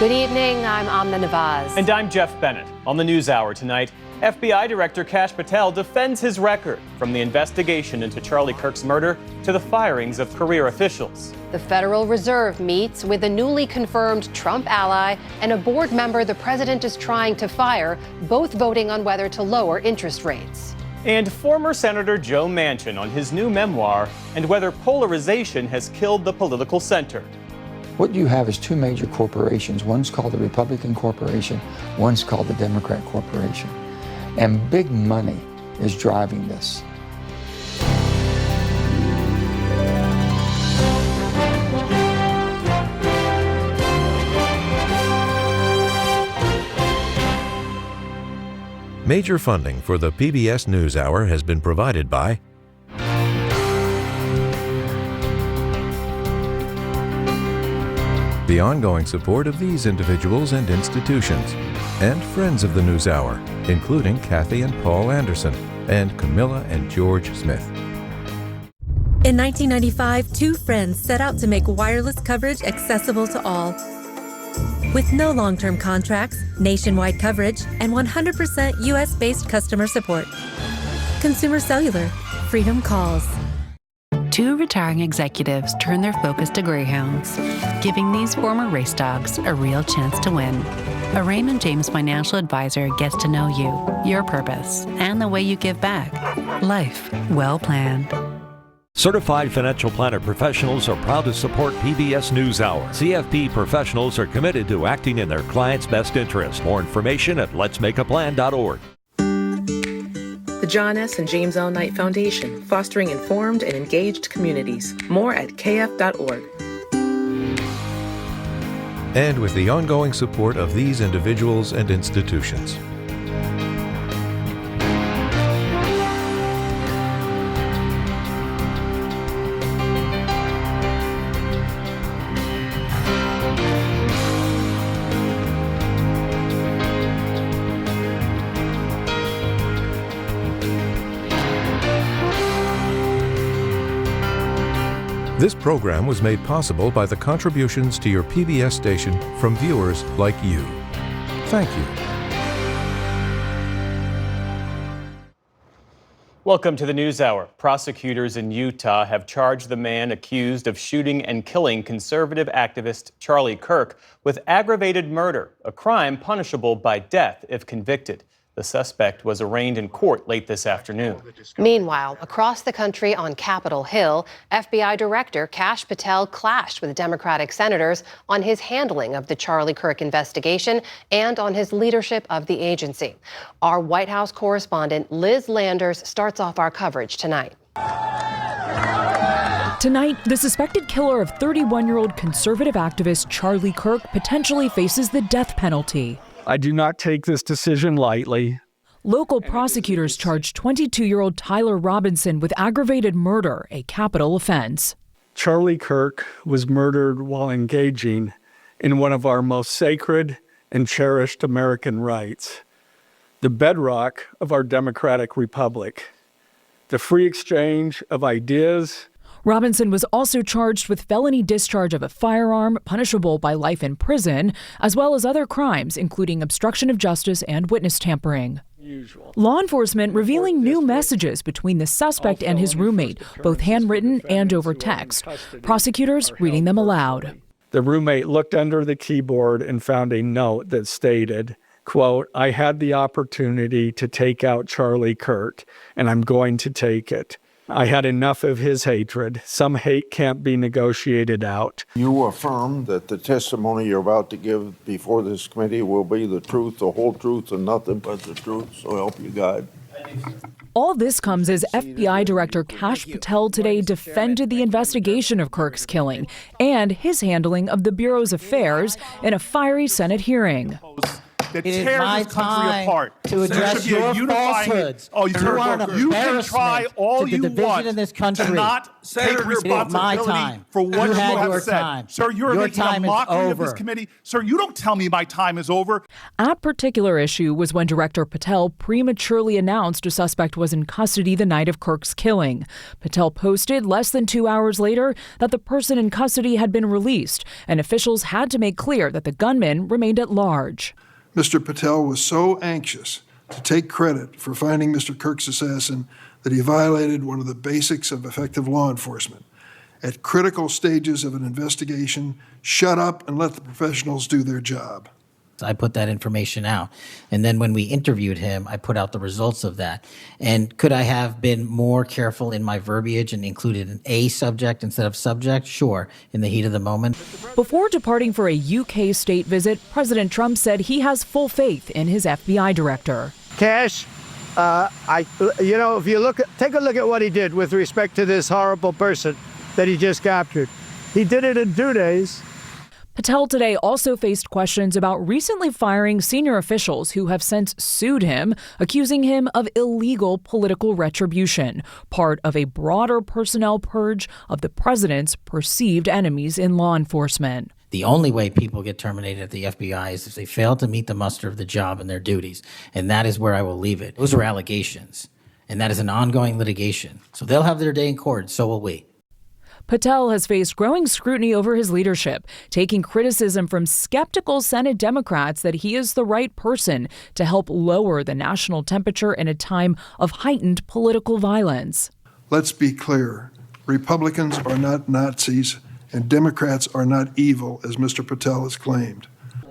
Good evening, I'm Amna Nawaz. And I'm Jeff Bennett. On the NewsHour tonight, FBI Director Kash Patel defends his record from the investigation into Charlie Kirk's murder to the firings of career officials. The Federal Reserve meets with a newly confirmed Trump ally and a board member the president is trying to fire, both voting on whether to lower interest rates. And former Senator Joe Manchin on his new memoir and whether polarization has killed the political center. What you have is two major corporations. One's called the Republican Corporation, one's called the Democrat Corporation. And big money is driving this. Major funding for the PBS NewsHour has been provided by the ongoing support of these individuals and institutions, and friends of the NewsHour, including Kathy and Paul Anderson, and Camilla and George Smith. In 1995, two friends set out to make wireless coverage accessible to all. With no long-term contracts, nationwide coverage, and 100% U.S.-based customer support. Consumer Cellular. Freedom calls. Two retiring executives turn their focus to greyhounds, giving these former race dogs a real chance to win. A Raymond James financial advisor gets to know you, your purpose, and the way you give back. Life well planned. Certified financial planner professionals are proud to support PBS NewsHour. CFP professionals are committed to acting in their clients' best interest. More information at letsmakeaplan.org. The John S. and James L. Knight Foundation, fostering informed and engaged communities. More at kf.org. And with the ongoing support of these individuals and institutions. This program was made possible by the contributions to your PBS station from viewers like you. Thank you. Welcome to the NewsHour. Prosecutors in Utah have charged the man accused of shooting and killing conservative activist Charlie Kirk with aggravated murder, a crime punishable by death if convicted. The suspect was arraigned in court late this afternoon. Meanwhile, across the country on Capitol Hill, FBI Director Kash Patel clashed with Democratic senators on his handling of the Charlie Kirk investigation and on his leadership of the agency. Our White House correspondent Liz Landers starts off our coverage tonight. Tonight, the suspected killer of 31-year-old conservative activist Charlie Kirk potentially faces the death penalty. I do not take this decision lightly. Local prosecutors charged 22-year-old Tyler Robinson with aggravated murder, a capital offense. Charlie Kirk was murdered while engaging in one of our most sacred and cherished American rights, the bedrock of our democratic republic, the free exchange of ideas. Robinson was also charged with felony discharge of a firearm, punishable by life in prison, as well as other crimes, including obstruction of justice and witness tampering. Law enforcement revealing new messages between the suspect and his roommate, both handwritten and over text. Prosecutors reading them aloud. The roommate looked under the keyboard and found a note that stated, quote, "I had the opportunity to take out Charlie Kirk, and I'm going to take it. I had enough of his hatred. Some hate can't be negotiated out." You affirm that the testimony you're about to give before this committee will be the truth, the whole truth, and nothing but the truth, so help you God. All this comes as FBI Director Kash Patel today defended the investigation of Kirk's killing and his handling of the Bureau's affairs in a fiery Senate hearing. that It is tears my this country time apart. to address There should be a your unifying- falsehoods. Oh, You are an you can try embarrassment all to the you division want in this country. to not take It is my responsibility time. for what You you had have your said. time. Sir, you're Your making a time is mockery of this over. committee. Sir, you don't tell me my time is over. That particular issue was when Director Patel prematurely announced a suspect was in custody the night of Kirk's killing. Patel posted less than 2 hours later that the person in custody had been released, and officials had to make clear that the gunman remained at large. Mr. Patel was so anxious to take credit for finding Mr. Kirk's assassin that he violated one of the basics of effective law enforcement. At critical stages of an investigation, shut up and let the professionals do their job. I put that information out. And then when we interviewed him, I put out the results of that. And could I have been more careful in my verbiage and included an A subject instead of subject? Sure, in the heat of the moment. Before departing for a UK state visit, President Trump said he has full faith in his FBI director. Kash, if you take a look at what he did with respect to this horrible person that he just captured. He did it in 2 days. Patel today also faced questions about recently firing senior officials who have since sued him, accusing him of illegal political retribution, part of a broader personnel purge of the president's perceived enemies in law enforcement. The only way people get terminated at the FBI is if they fail to meet the muster of the job and their duties. And that is where I will leave it. Those are allegations. And that is an ongoing litigation. So they'll have their day in court. So will we. Patel has faced growing scrutiny over his leadership, taking criticism from skeptical Senate Democrats that he is the right person to help lower the national temperature in a time of heightened political violence. Let's be clear. Republicans are not Nazis, and Democrats are not evil, as Mr. Patel has claimed.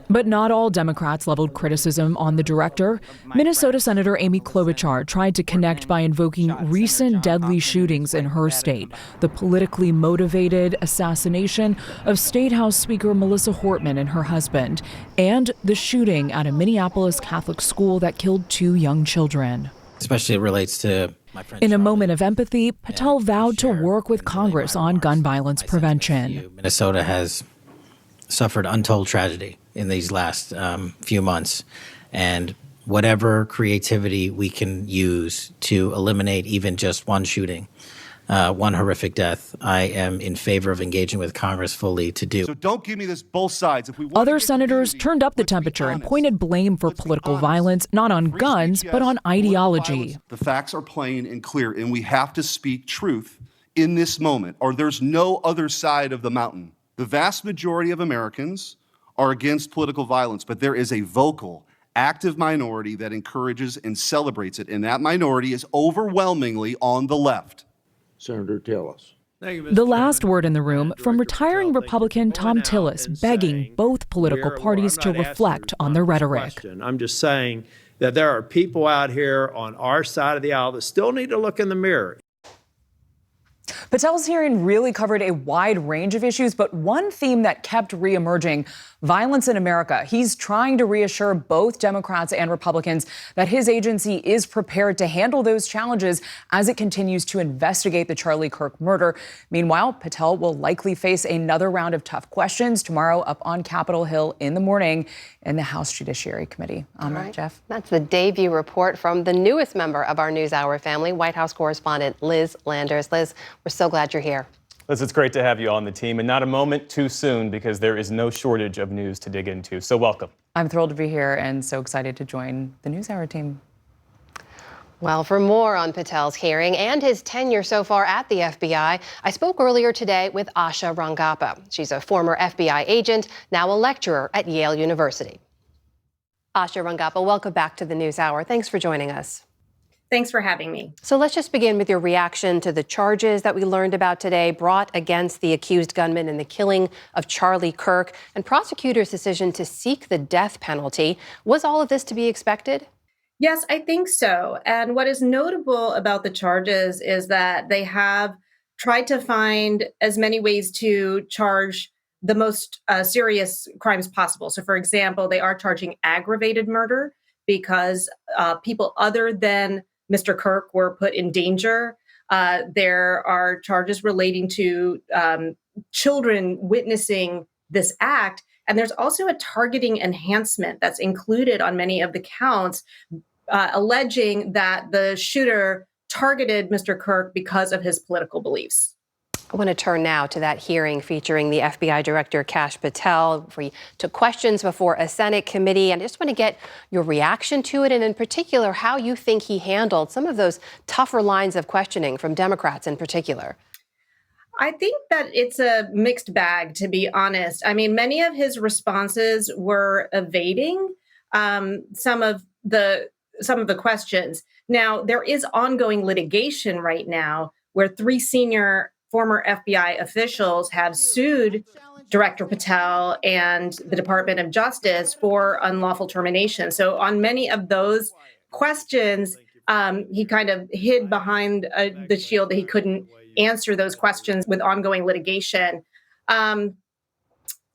But not all Democrats leveled criticism on the director. Minnesota Senator Amy Klobuchar tried to connect by invoking recent deadly shootings in her state, the politically motivated assassination of State House Speaker Melissa Hortman and her husband, and the shooting at a Minneapolis Catholic school that killed 2 young children. Especially it relates to my friend. In a moment of empathy, Patel vowed to work with Congress on gun violence prevention. Minnesota has suffered untold tragedy in these last few months. And whatever creativity we can use to eliminate even just one shooting, one horrific death, I am in favor of engaging with Congress fully to do. So don't give me this both sides. If we want Other senators turned up the temperature and pointed blame for political violence not on guns, but on ideology. The facts are plain and clear, and we have to speak truth in this moment, or there's no other side of the mountain. The vast majority of Americans are against political violence, but there is a vocal, active minority that encourages and celebrates it, and that minority is overwhelmingly on the left. Senator, tell us. The last word in the room from retiring Republican Tom Tillis, begging both political parties to reflect on their rhetoric. I'm just saying that there are people out here on our side of the aisle that still need to look in the mirror. Patel's hearing really covered a wide range of issues, but one theme that kept reemerging, violence in America. He's trying to reassure both Democrats and Republicans that his agency is prepared to handle those challenges as it continues to investigate the Charlie Kirk murder. Meanwhile, Patel will likely face another round of tough questions tomorrow up on Capitol Hill in the morning in the House Judiciary Committee. Jeff. That's the debut report from the newest member of our NewsHour family, White House correspondent Liz Landers. Liz, we're so glad you're here. Liz, it's great to have you on the team, and not a moment too soon because there is no shortage of news to dig into. So welcome. I'm thrilled to be here and so excited to join the NewsHour team. Well, for more on Patel's hearing and his tenure so far at the FBI, I spoke earlier today with Asha Rangappa. She's a former FBI agent, now a lecturer at Yale University. Asha Rangappa, welcome back to the NewsHour. Thanks for joining us. Thanks for having me. So let's just begin with your reaction to the charges that we learned about today brought against the accused gunman in the killing of Charlie Kirk and prosecutors' decision to seek the death penalty. Was all of this to be expected? Yes, I think so. And what is notable about the charges is that they have tried to find as many ways to charge the most serious crimes possible. So, for example, they are charging aggravated murder because people other than Mr. Kirk were put in danger. There are charges relating to children witnessing this act. And there's also a targeting enhancement that's included on many of the counts, alleging that the shooter targeted Mr. Kirk because of his political beliefs. I want to turn now to that hearing featuring the FBI Director Kash Patel. We took questions before a Senate committee, and I just want to get your reaction to it, and in particular, how you think he handled some of those tougher lines of questioning from Democrats in particular. I think that it's a mixed bag, to be honest. I mean, many of his responses were evading some of the questions. Now, there is ongoing litigation right now where 3 senior former FBI officials have sued Director Patel and the Department of Justice for unlawful termination. So on many of those questions, he kind of hid behind the shield that he couldn't answer those questions with ongoing litigation.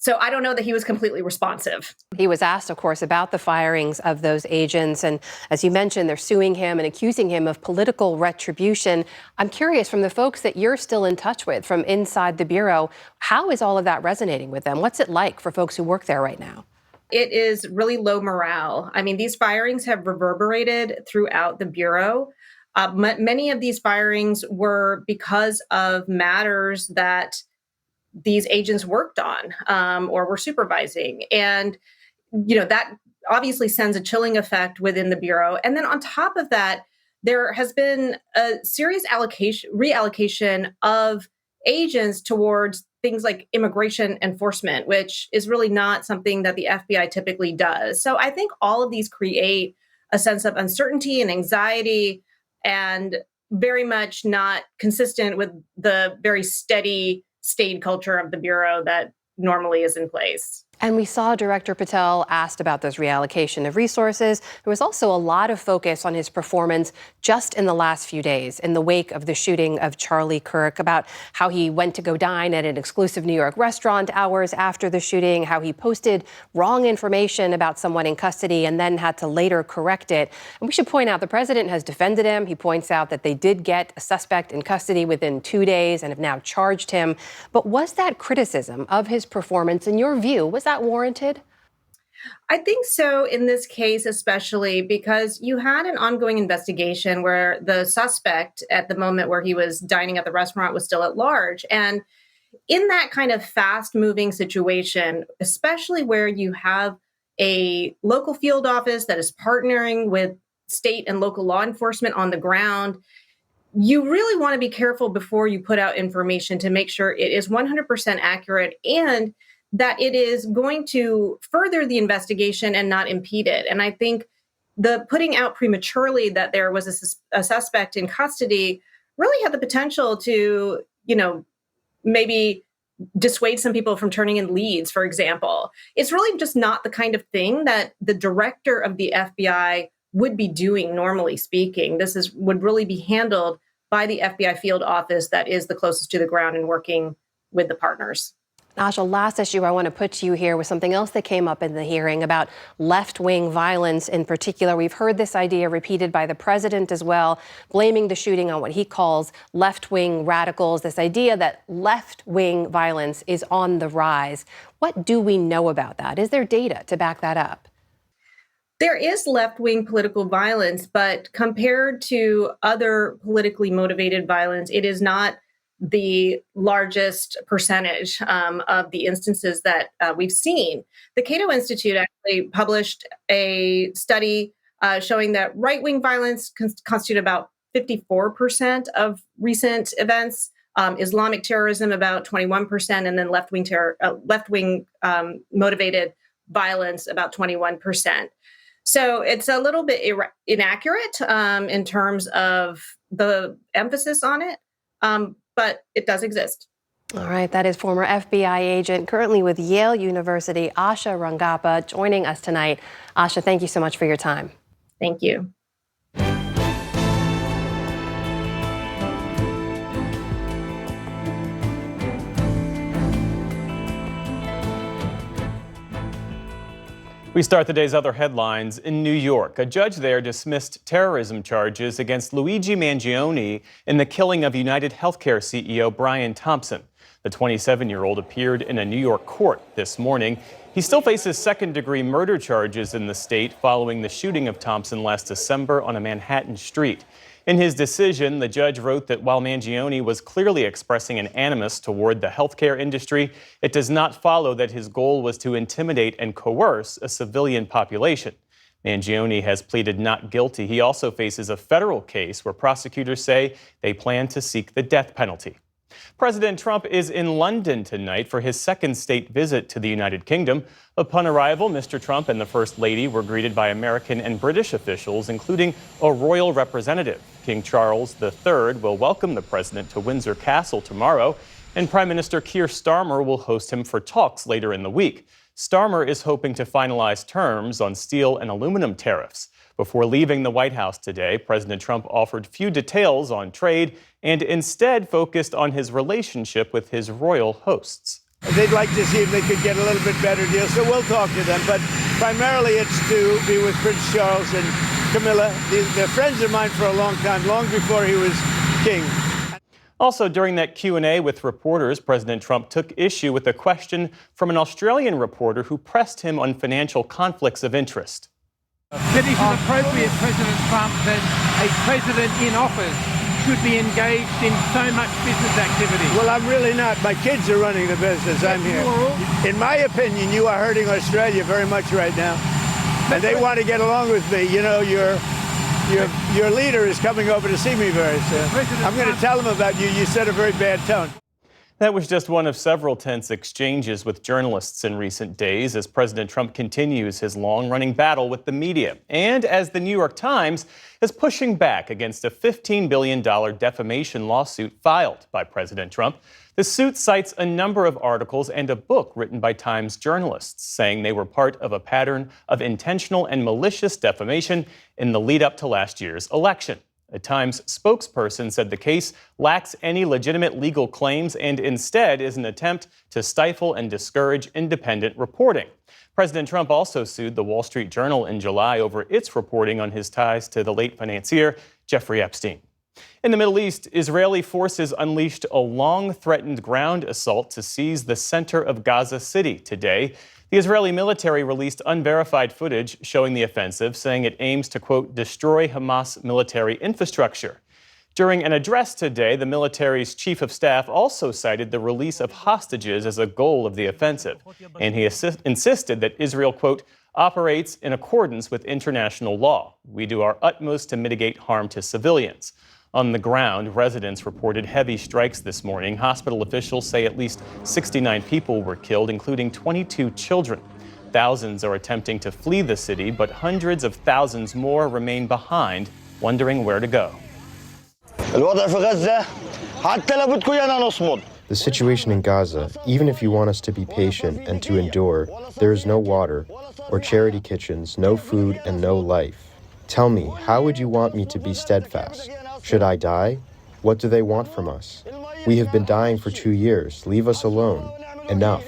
So I don't know that he was completely responsive. He was asked, of course, about the firings of those agents. And as you mentioned, they're suing him and accusing him of political retribution. I'm curious, from the folks that you're still in touch with from inside the Bureau, how is all of that resonating with them? What's it like for folks who work there right now? It is really low morale. I mean, these firings have reverberated throughout the Bureau. Many of these firings were because of matters that these agents worked on or were supervising. And, that obviously sends a chilling effect within the Bureau. And then on top of that, there has been a serious reallocation of agents towards things like immigration enforcement, which is really not something that the FBI typically does. So I think all of these create a sense of uncertainty and anxiety, and very much not consistent with the very steady staid culture of the Bureau that normally is in place. And we saw Director Patel asked about those reallocation of resources. There was also a lot of focus on his performance just in the last few days in the wake of the shooting of Charlie Kirk, about how he went to go dine at an exclusive New York restaurant hours after the shooting, how he posted wrong information about someone in custody and then had to later correct it. And we should point out the president has defended him. He points out that they did get a suspect in custody within 2 days and have now charged him. But was that criticism of his performance, in your view, was that warranted? I think so in this case, especially because you had an ongoing investigation where the suspect at the moment where he was dining at the restaurant was still at large. And in that kind of fast moving situation, especially where you have a local field office that is partnering with state and local law enforcement on the ground, you really want to be careful before you put out information to make sure it is 100% accurate and that it is going to further the investigation and not impede it. And I think the putting out prematurely that there was a suspect in custody really had the potential to, maybe dissuade some people from turning in leads, for example. It's really just not the kind of thing that the director of the FBI would be doing, normally speaking. Would really be handled by the FBI field office that is the closest to the ground and working with the partners. Asha, last issue I want to put to you here was something else that came up in the hearing about left-wing violence in particular. We've heard this idea repeated by the president as well, blaming the shooting on what he calls left-wing radicals, this idea that left-wing violence is on the rise. What do we know about that? Is there data to back that up? There is left-wing political violence, but compared to other politically motivated violence, it is not the largest percentage of the instances that we've seen. The Cato Institute actually published a study showing that right-wing violence constitute about 54% of recent events, Islamic terrorism about 21%, and then left-wing motivated violence about 21%. So it's a little bit inaccurate in terms of the emphasis on it. But it does exist. All right, that is former FBI agent, currently with Yale University, Asha Rangappa, joining us tonight. Asha, thank you so much for your time. Thank you. We start the day's other headlines in New York. A judge there dismissed terrorism charges against Luigi Mangione in the killing of United Healthcare CEO Brian Thompson. The 27-year-old appeared in a New York court this morning. He still faces second-degree murder charges in the state following the shooting of Thompson last December on a Manhattan street. In his decision, the judge wrote that while Mangione was clearly expressing an animus toward the healthcare industry, it does not follow that his goal was to intimidate and coerce a civilian population. Mangione has pleaded not guilty. He also faces a federal case where prosecutors say they plan to seek the death penalty. President Trump is in London tonight for his second state visit to the United Kingdom. Upon arrival, Mr. Trump and the First Lady were greeted by American and British officials, including a royal representative. King Charles III will welcome the president to Windsor Castle tomorrow, and Prime Minister Keir Starmer will host him for talks later in the week. Starmer is hoping to finalize terms on steel and aluminum tariffs. Before leaving the White House today, President Trump offered few details on trade and instead focused on his relationship with his royal hosts. They'd like to see if they could get a little bit better deal, so we'll talk to them. But primarily it's to be with Prince Charles and Camilla. They're friends of mine for a long time, long before he was king. Also, during that Q&A with reporters, President Trump took issue with a question from an Australian reporter who pressed him on financial conflicts of interest. That is it appropriate, President Trump, that a president in office should be engaged in so much business activity? Well, I'm really not. My kids are running the business. I'm here. In my opinion, you are hurting Australia very much right now. And they want to get along with me. You know, your leader is coming over to see me very soon. I'm going to tell him about you. You set a very bad tone. That was just one of several tense exchanges with journalists in recent days as President Trump continues his long-running battle with the media, and as the New York Times is pushing back against a $15 billion defamation lawsuit filed by President Trump. The suit cites a number of articles and a book written by Times journalists, saying they were part of a pattern of intentional and malicious defamation in the lead-up to last year's election. A Times spokesperson said the case lacks any legitimate legal claims and instead is an attempt to stifle and discourage independent reporting. President Trump also sued the Wall Street Journal in July over its reporting on his ties to the late financier Jeffrey Epstein. In the Middle East, Israeli forces unleashed a long-threatened ground assault to seize the center of Gaza City today. The Israeli military released unverified footage showing the offensive, saying it aims to, quote, destroy Hamas military infrastructure. During an address today, the military's chief of staff also cited the release of hostages as a goal of the offensive, and he insisted that Israel, quote, operates in accordance with international law. We do our utmost to mitigate harm to civilians. On the ground, residents reported heavy strikes this morning. Hospital officials say at least 69 people were killed, including 22 children. Thousands are attempting to flee the city, but hundreds of thousands more remain behind, wondering where to go. The situation in Gaza, even if you want us to be patient and to endure, there is no water or charity kitchens, no food, and no life. Tell me, how would you want me to be steadfast? Should I die? What do they want from us? We have been dying for 2 years. Leave us alone. Enough.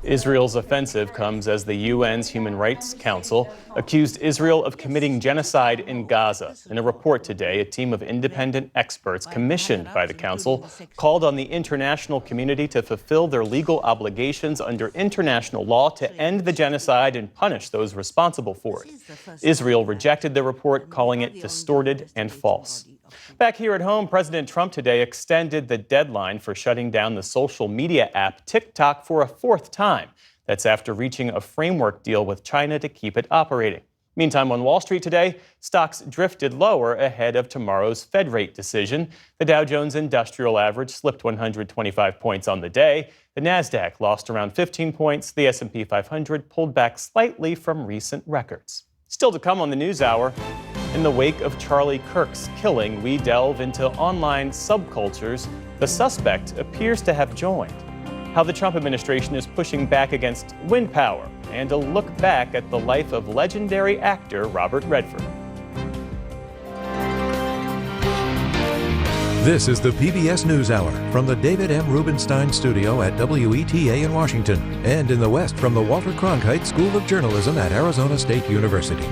Israel's offensive comes as the UN's Human Rights Council accused Israel of committing genocide in Gaza. In a report today, a team of independent experts commissioned by the council called on the international community to fulfill their legal obligations under international law to end the genocide and punish those responsible for it. Israel rejected the report, calling it distorted and false. Back here at home, President Trump today extended the deadline for shutting down the social media app TikTok for a fourth time. That's after reaching a framework deal with China to keep it operating. Meantime, on Wall Street today, stocks drifted lower ahead of tomorrow's Fed rate decision. The Dow Jones Industrial Average slipped 125 points on the day. The Nasdaq lost around 15 points. The S&P 500 pulled back slightly from recent records. Still to come on the NewsHour. In the wake of Charlie Kirk's killing, we delve into online subcultures the suspect appears to have joined, how the Trump administration is pushing back against wind power, and a look back at the life of legendary actor Robert Redford. This is the PBS NewsHour from the David M. Rubenstein Studio at WETA in Washington, and in the West from the Walter Cronkite School of Journalism at Arizona State University.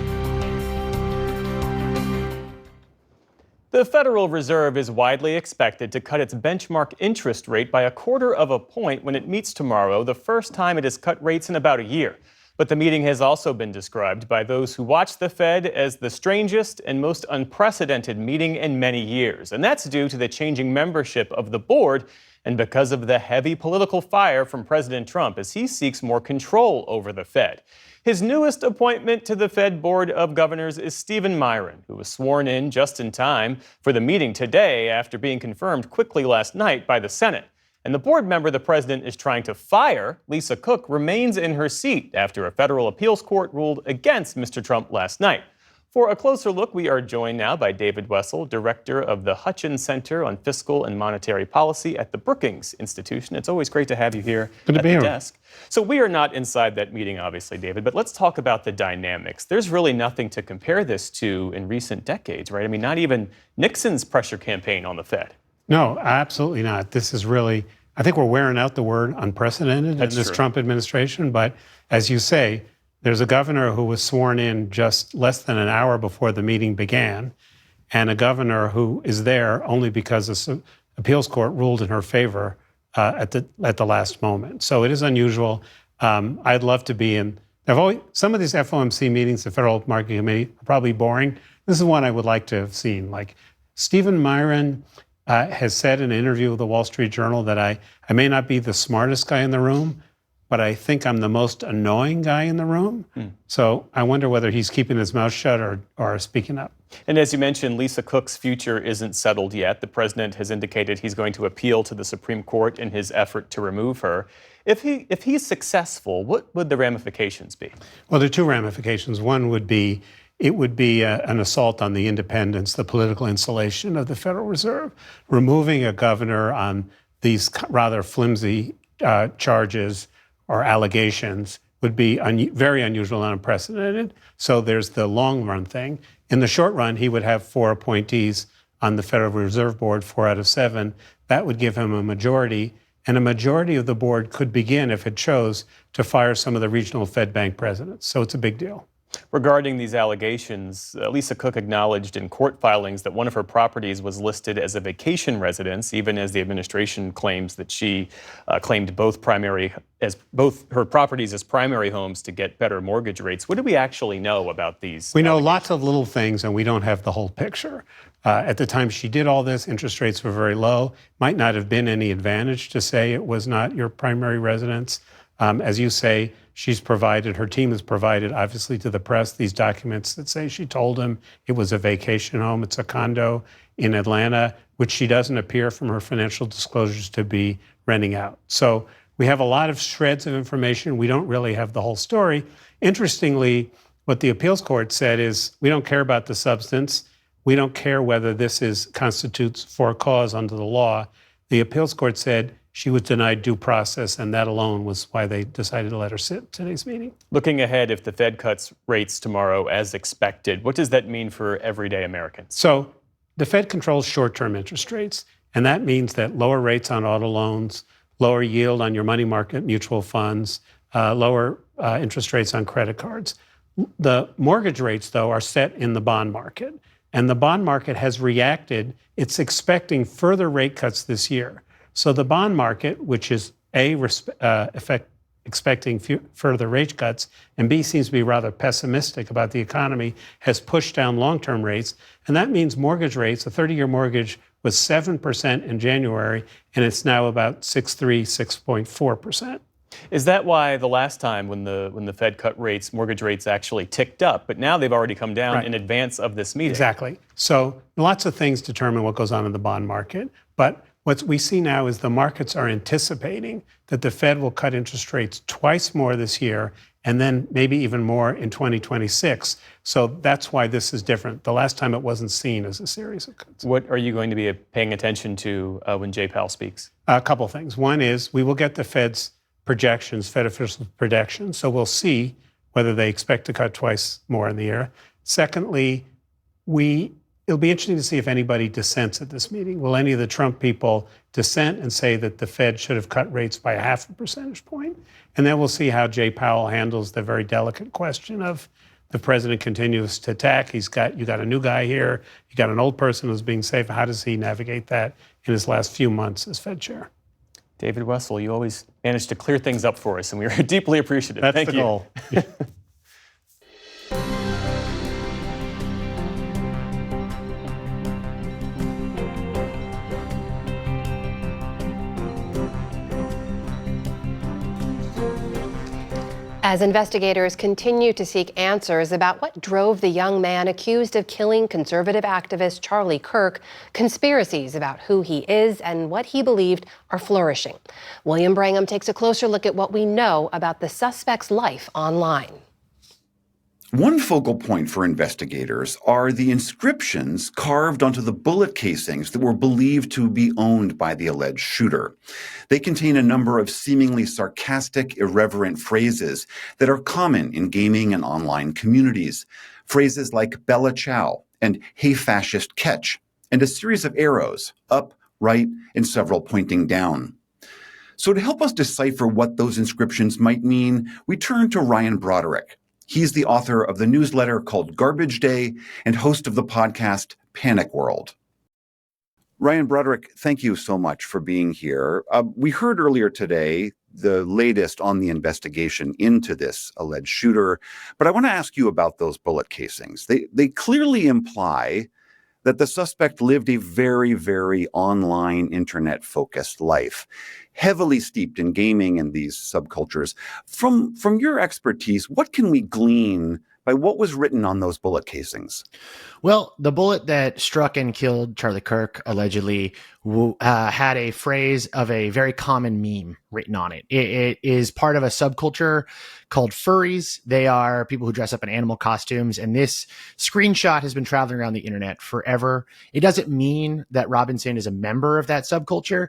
The Federal Reserve is widely expected to cut its benchmark interest rate by 1/4 point when it meets tomorrow, the first time it has cut rates in about a year. But the meeting has also been described by those who watch the Fed as the strangest and most unprecedented meeting in many years. And that's due to the changing membership of the board and because of the heavy political fire from President Trump as he seeks more control over the Fed. His newest appointment to the Fed Board of Governors is Stephen Miron, who was sworn in just in time for the meeting today after being confirmed quickly last night by the Senate. And the board member the president is trying to fire, Lisa Cook, remains in her seat after a federal appeals court ruled against Mr. Trump last night. For a closer look, we are joined now by David Wessel, director of the Hutchins Center on Fiscal and Monetary Policy at the Brookings Institution. It's always great to have you here at the desk. So we are not inside that meeting, obviously, David, but let's talk about the dynamics. There's really nothing to compare this to in recent decades, right? I mean, not even Nixon's pressure campaign on the Fed. No, absolutely not. This is really, I think we're wearing out the word unprecedented in this Trump administration. But as you say, there's a governor who was sworn in just less than an hour before the meeting began, and a governor who is there only because the appeals court ruled in her favor at the last moment. So it is unusual. I'd love to be in. Some of these FOMC meetings, the Federal Market Committee, are probably boring. This is one I would like to have seen. Like Stephen Miron has said in an interview with the Wall Street Journal that I may not be the smartest guy in the room, but I think I'm the most annoying guy in the room. So I wonder whether he's keeping his mouth shut or speaking up. And as you mentioned, Lisa Cook's future isn't settled yet. The president has indicated he's going to appeal to the Supreme Court in his effort to remove her. If he's successful, what would the ramifications be? Well, there are two ramifications. One would be it would be an assault on the independence, the political insulation of the Federal Reserve. Removing a governor on these rather flimsy charges or allegations would be very unusual and unprecedented. So there's the long run thing. In the short run, he would have 4 appointees on the Federal Reserve Board, 4 out of 7. That would give him a majority. And a majority of the board could begin, if it chose, to fire some of the regional Fed bank presidents. So it's a big deal. Regarding these allegations, Lisa Cook acknowledged in court filings that one of her properties was listed as a vacation residence, even as the administration claims that she claimed both her properties as primary homes to get better mortgage rates. What do we actually know about these? We know lots of little things, and we don't have the whole picture. At the time she did all this, interest rates were very low. Might not have been any advantage to say it was not your primary residence. As you say, her team has provided, obviously, to the press these documents that say she told him it was a vacation home. It's a condo in Atlanta, which she doesn't appear from her financial disclosures to be renting out. So we have a lot of shreds of information. We don't really have the whole story. Interestingly, what the appeals court said is, we don't care about the substance. We don't care whether this constitutes for cause under the law. The appeals court said she was denied due process, and that alone was why they decided to let her sit today's meeting. Looking ahead, if the Fed cuts rates tomorrow as expected, what does that mean for everyday Americans? So the Fed controls short-term interest rates, and that means that lower rates on auto loans, lower yield on your money market mutual funds, lower interest rates on credit cards. The mortgage rates, though, are set in the bond market, and the bond market has reacted. It's expecting further rate cuts this year. So the bond market, which is expecting further rate cuts, and B, seems to be rather pessimistic about the economy, has pushed down long-term rates. And that means mortgage rates, a 30-year mortgage was 7% in January, and it's now about 6.4%. Is that why the last time when the Fed cut rates, mortgage rates actually ticked up, but now they've already come down in advance of this meeting? Exactly. So lots of things determine what goes on in the bond market, but what we see now is the markets are anticipating that the Fed will cut interest rates twice more this year and then maybe even more in 2026. So that's why this is different. The last time it wasn't seen as a series of cuts. What are you going to be paying attention to when Jay Powell speaks? A couple things. One is we will get the Fed's projections, Fed officials' projections. So we'll see whether they expect to cut twice more in the year. Secondly, it'll be interesting to see if anybody dissents at this meeting. Will any of the Trump people dissent and say that the Fed should have cut rates by 0.5 percentage point? And then we'll see how Jay Powell handles the very delicate question of the president continues to attack. You got a new guy here. You got an old person who's being safe. How does he navigate that in his last few months as Fed chair? David Wessel, you always manage to clear things up for us, and we are deeply appreciative. That's Thank the you. goal. As investigators continue to seek answers about what drove the young man accused of killing conservative activist Charlie Kirk, conspiracies about who he is and what he believed are flourishing. William Brangham takes a closer look at what we know about the suspect's life online. One focal point for investigators are the inscriptions carved onto the bullet casings that were believed to be owned by the alleged shooter. They contain a number of seemingly sarcastic, irreverent phrases that are common in gaming and online communities. Phrases like Bella Ciao and Hey Fascist Catch, and a series of arrows, up, right, and several pointing down. So to help us decipher what those inscriptions might mean, we turn to Ryan Broderick. He's the author of the newsletter called Garbage Day and host of the podcast Panic World. Ryan Broderick, thank you so much for being here. We heard earlier today the latest on the investigation into this alleged shooter, but I want to ask you about those bullet casings. They clearly imply that the suspect lived a very, very online, internet-focused life, heavily steeped in gaming and these subcultures. From your expertise, what can we glean by what was written on those bullet casings? Well, the bullet that struck and killed Charlie Kirk allegedly had a phrase of a very common meme written on it. It is part of a subculture called furries. They are people who dress up in animal costumes, and this screenshot has been traveling around the internet forever. It doesn't mean that Robinson is a member of that subculture,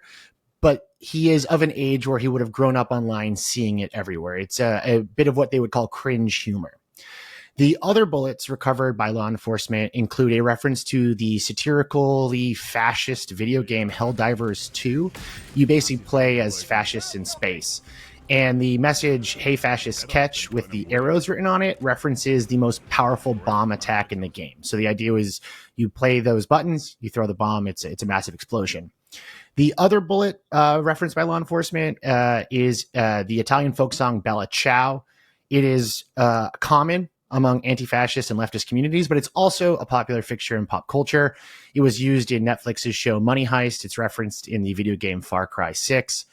but he is of an age where he would have grown up online seeing it everywhere. It's a bit of what they would call cringe humor. The other bullets recovered by law enforcement include a reference to the satirically fascist video game Helldivers 2. You basically play as fascists in space. And the message, Hey Fascist Catch, with the arrows written on it, references the most powerful bomb attack in the game. So the idea is you play those buttons, you throw the bomb, it's a massive explosion. The other bullet referenced by law enforcement is the Italian folk song Bella Ciao. It is common among anti-fascist and leftist communities, but it's also a popular fixture in pop culture. It was used in Netflix's show Money Heist. It's referenced in the video game Far Cry 6.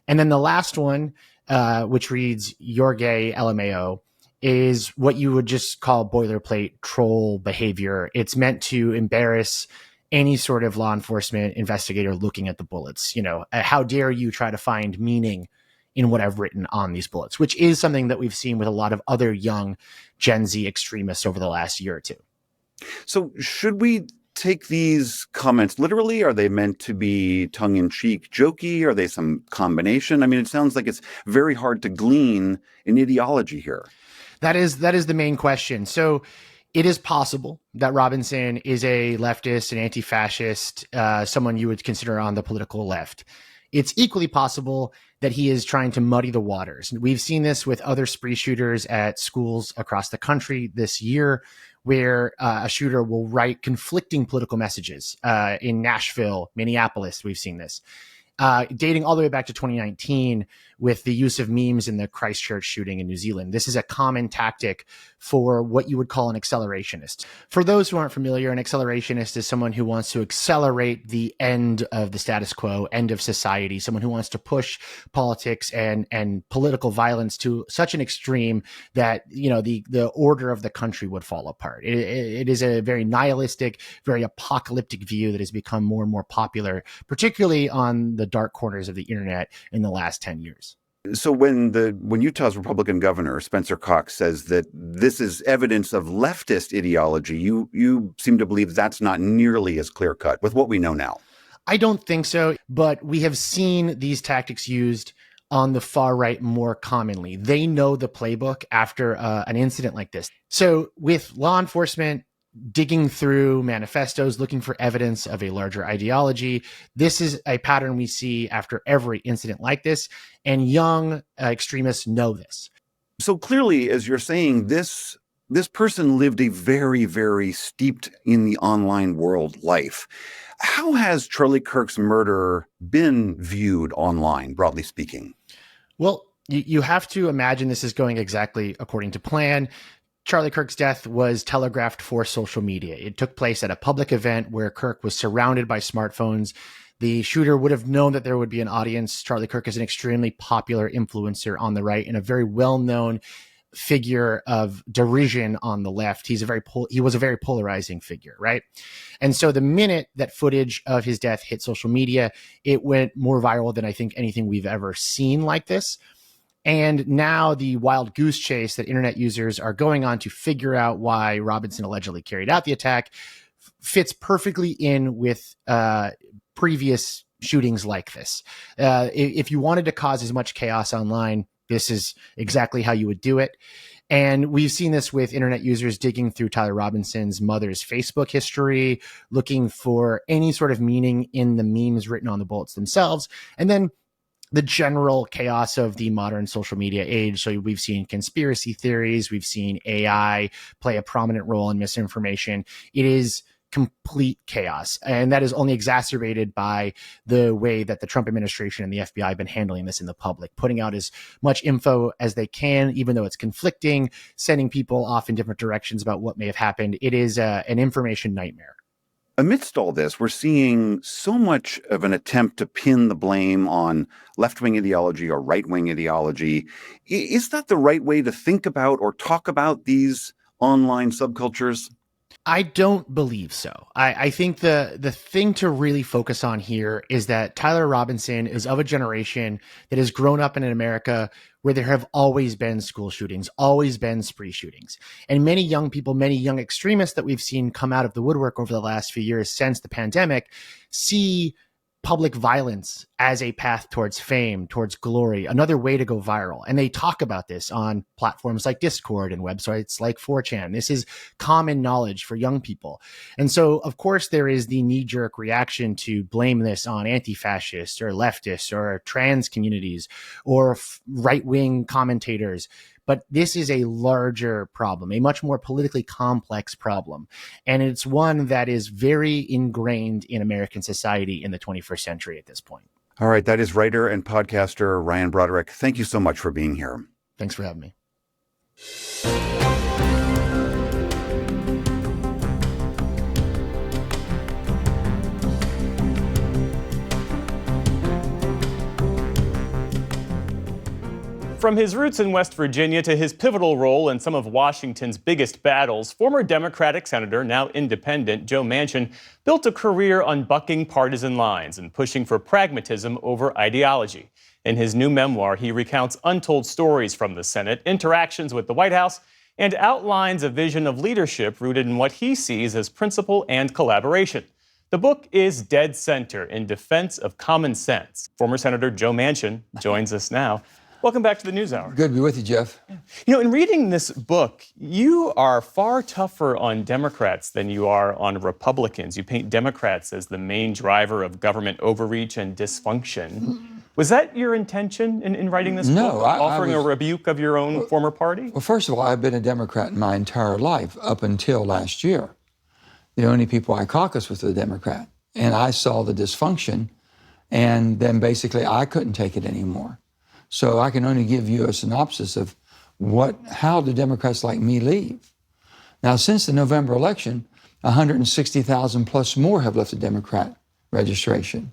And then the last one, which reads You're gay, LMAO, is what you would just call boilerplate troll behavior. It's meant to embarrass any sort of law enforcement investigator looking at the bullets. You know, how dare you try to find meaning in what I've written on these bullets, which is something that we've seen with a lot of other young Gen Z extremists over the last year or two. So should we take these comments literally? Are they meant to be tongue-in-cheek, jokey? Are they some combination? I mean, it sounds like it's very hard to glean an ideology here. That is the main question. So it is possible that Robinson is a leftist, an anti-fascist, someone you would consider on the political left. It's equally possible that he is trying to muddy the waters. We've seen this with other spree shooters at schools across the country this year, where a shooter will write conflicting political messages. In Nashville, Minneapolis, we've seen this. Dating all the way back to 2019 with the use of memes in the Christchurch shooting in New Zealand. This is a common tactic for what you would call an accelerationist. For those who aren't familiar, an accelerationist is someone who wants to accelerate the end of the status quo, end of society, someone who wants to push politics and political violence to such an extreme that, you know, the order of the country would fall apart. It is a very nihilistic, very apocalyptic view that has become more and more popular, particularly on the dark corners of the internet in the last 10 years. So when Utah's Republican governor, Spencer Cox, says that this is evidence of leftist ideology, you seem to believe that's not nearly as clear-cut with what we know now. I don't think so, but we have seen these tactics used on the far right more commonly. They know the playbook after an incident like this. So with law enforcement digging through manifestos, looking for evidence of a larger ideology, this is a pattern we see after every incident like this, and young extremists know this. So clearly, as you're saying, this this person lived a very, very steeped in the online world life. How has Charlie Kirk's murder been viewed online, broadly speaking? Well, you have to imagine this is going exactly according to plan. Charlie Kirk's death was telegraphed for social media. It took place at a public event where Kirk was surrounded by smartphones. The shooter would have known that there would be an audience. Charlie Kirk is an extremely popular influencer on the right and a very well-known figure of derision on the left. He was a very polarizing figure, right? And so the minute that footage of his death hit social media, it went more viral than I think anything we've ever seen like this. And now the wild goose chase that internet users are going on to figure out why Robinson allegedly carried out the attack fits perfectly in with previous shootings like this. If you wanted to cause as much chaos online, this is exactly how you would do it. And we've seen this with internet users digging through Tyler Robinson's mother's Facebook history, looking for any sort of meaning in the memes written on the bullets themselves. And then the general chaos of the modern social media age. So we've seen conspiracy theories, we've seen AI play a prominent role in misinformation. It is complete chaos. And that is only exacerbated by the way that the Trump administration and the FBI have been handling this in the public, putting out as much info as they can, even though it's conflicting, sending people off in different directions about what may have happened. It is an information nightmare. Amidst all this, we're seeing so much of an attempt to pin the blame on left-wing ideology or right-wing ideology. Is that the right way to think about or talk about these online subcultures? I don't believe so. I think the thing to really focus on here is that Tyler Robinson is of a generation that has grown up in America where there have always been school shootings, always been spree shootings. And many young people, many young extremists that we've seen come out of the woodwork over the last few years since the pandemic see public violence as a path towards fame, towards glory, another way to go viral. And they talk about this on platforms like Discord and websites like 4chan. This is common knowledge for young people. And so, of course, there is the knee-jerk reaction to blame this on anti-fascists or leftists or trans communities or right-wing commentators. But this is a larger problem, a much more politically complex problem. And it's one that is very ingrained in American society in the 21st century at this point. All right, that is writer and podcaster Ryan Broderick. Thank you so much for being here. Thanks for having me. From his roots in West Virginia to his pivotal role in some of Washington's biggest battles, former Democratic Senator, now Independent, Joe Manchin built a career on bucking partisan lines and pushing for pragmatism over ideology. In his new memoir, he recounts untold stories from the Senate, interactions with the White House, and outlines a vision of leadership rooted in what he sees as principle and collaboration. The book is dead center in defense of common sense. Former Senator Joe Manchin joins us now. Welcome back to the NewsHour. Good to be with you, Jeff. You know, in reading this book, you are far tougher on Democrats than you are on Republicans. You paint Democrats as the main driver of government overreach and dysfunction. Was that your intention in writing this book? Offering a rebuke of your own former party? Well, first of all, I've been a Democrat my entire life up until last year. The only people I caucused with were the Democrat. And I saw the dysfunction, and then basically I couldn't take it anymore. So I can only give you a synopsis of how the Democrats like me leave. Now, since the November election, 160,000 plus more have left the Democrat registration.